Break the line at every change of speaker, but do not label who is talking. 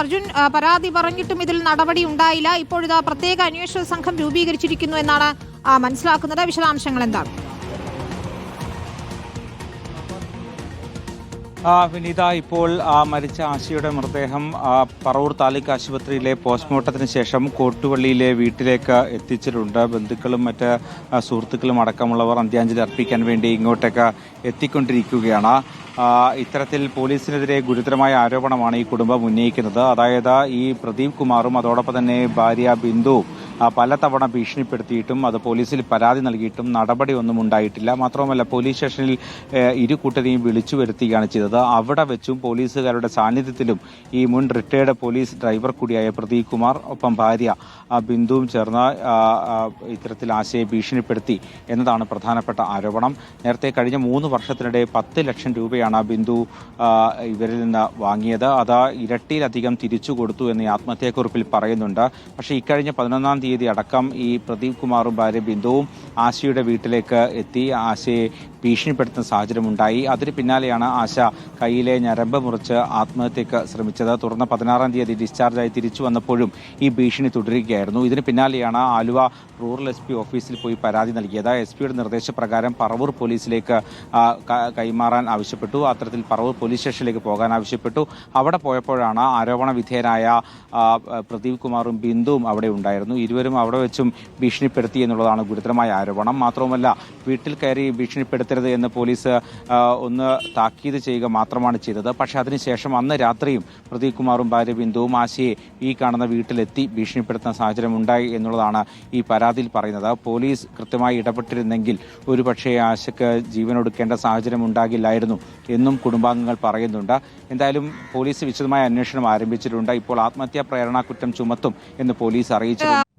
അർജുൻ, പരാതി പറഞ്ഞിട്ടും ഇതിൽ നടപടി ഉണ്ടായില്ല. ഇപ്പോഴിതാ പ്രത്യേക അന്വേഷണ സംഘം രൂപീകരിച്ചിരിക്കുന്നു എന്നാണ് മനസ്സിലാക്കുന്നത്. വിശദാംശങ്ങൾ എന്താണ്?
വിനീത, ഇപ്പോൾ മരിച്ച ആശയുടെ മൃതദേഹം പറവൂർ താലൂക്ക് ആശുപത്രിയിലെ പോസ്റ്റ്മോർട്ടത്തിന് ശേഷം കോട്ടുപള്ളിയിലെ വീട്ടിലേക്ക് എത്തിച്ചിട്ടുണ്ട്. ബന്ധുക്കളും മറ്റ് സുഹൃത്തുക്കളും അടക്കമുള്ളവർ അന്ത്യാഞ്ജലി അർപ്പിക്കാൻ വേണ്ടി ഇങ്ങോട്ടേക്ക് എത്തിക്കൊണ്ടിരിക്കുകയാണ്. ഇത്തരത്തിൽ പോലീസിനെതിരെ ഗുരുതരമായ ആരോപണമാണ് ഈ കുടുംബം ഉന്നയിക്കുന്നത്. അതായത് ഈ പ്രദീപ് കുമാറും അതോടൊപ്പം തന്നെ ഭാര്യ ബിന്ദു പലതവണ ഭീഷണിപ്പെടുത്തിയിട്ടും അത് പോലീസിൽ പരാതി നൽകിയിട്ടും നടപടി ഒന്നും ഉണ്ടായിട്ടില്ല. മാത്രവുമല്ല, പോലീസ് സ്റ്റേഷനിൽ ഇരു കൂട്ടരെയും വിളിച്ചു വരുത്തുകയാണ് ചെയ്തത്. അവിടെ വെച്ചും പോലീസുകാരുടെ സാന്നിധ്യത്തിലും ഈ മുൻ റിട്ടയർഡ് പോലീസ് ഡ്രൈവർ കൂടിയായ പ്രദീപ് കുമാർ ഒപ്പം ഭാര്യ ബിന്ദുവും ചേർന്ന് ഇത്തരത്തിൽ ആശയെ ഭീഷണിപ്പെടുത്തി എന്നതാണ് പ്രധാനപ്പെട്ട ആരോപണം. നേരത്തെ കഴിഞ്ഞ 3 വർഷത്തിനിടെ 10 ലക്ഷം രൂപയാണ് ബിന്ദു ഇവരിൽ നിന്ന് വാങ്ങിയത്. അത് ഇരട്ടിയിലധികം തിരിച്ചു കൊടുത്തു എന്ന് ഈ ആത്മഹത്യാക്കുറിപ്പിൽ പറയുന്നുണ്ട്. പക്ഷേ ഇക്കഴിഞ്ഞ 11-ാം തീയതി അടക്കം ഈ പ്രദീപ് കുമാറും ഭാര്യ ബിന്ദുവും ആശയുടെ വീട്ടിലേക്ക് എത്തി ആശയെ ഭീഷണിപ്പെടുത്തുന്ന സാഹചര്യമുണ്ടായി. അതിന് പിന്നാലെയാണ് ആശ കയ്യിലെ ഞരമ്പ് മുറിച്ച് ആത്മഹത്യക്ക് ശ്രമിച്ചത്. തുടർന്ന് 16-ാം തീയതി ഡിസ്ചാർജായി തിരിച്ചു വന്നപ്പോഴും ഈ ഭീഷണി തുടരുകയായിരുന്നു. ഇതിന് പിന്നാലെയാണ് ആലുവ റൂറൽ SP ഓഫീസിൽ പോയി പരാതി നൽകിയത്. SP-യുടെ നിർദ്ദേശപ്രകാരം പറവൂർ പോലീസിലേക്ക് കൈമാറാൻ ആവശ്യപ്പെട്ടു. അത്തരത്തിൽ പറവൂർ പോലീസ് സ്റ്റേഷനിലേക്ക് പോകാൻ ആവശ്യപ്പെട്ടു. അവിടെ പോയപ്പോഴാണ് ആരോപണ വിധേയനായ പ്രദീപ് കുമാറും ബിന്ദുവും അവിടെ ഉണ്ടായിരുന്നു. ഇരുവരും അവിടെ വെച്ചും ഭീഷണിപ്പെടുത്തി എന്നുള്ളതാണ് ഗുരുതരമായ ആരോപണം. മാത്രവുമല്ല, വീട്ടിൽ കയറി ഭീഷണിപ്പെടുത്തരുത് എന്ന് പോലീസ് ഒന്ന് താക്കീത് ചെയ്യുക മാത്രമാണ് ചെയ്തത്. പക്ഷേ അതിനുശേഷം അന്ന് രാത്രിയും പ്രദീപ് കുമാറും ഭാര്യ ബിന്ദുവും ആശയെ ഈ കാണുന്ന വീട്ടിലെത്തി ഭീഷണിപ്പെടുത്തുന്ന സാഹചര്യം ഉണ്ടായി എന്നുള്ളതാണ് ഈ പരാതിയിൽ പറയുന്നത്. പോലീസ് കൃത്യമായി ഇടപെട്ടിരുന്നെങ്കിൽ ഒരുപക്ഷേ ആശയ്ക്ക് ജീവനൊടുക്കേണ്ട സാഹചര്യം ഉണ്ടാകില്ലായിരുന്നു എന്നും കുടുംബാംഗങ്ങൾ പറയുന്നുണ്ട്. എന്തായാലും പോലീസ് വിശദമായ അന്വേഷണം ആരംഭിച്ചിട്ടുണ്ട്. ഇപ്പോൾ ആത്മഹത്യാ പ്രേരണ കുറ്റം ചുമത്തും എന്ന് പോലീസ് അറിയിച്ചിട്ടുണ്ട്.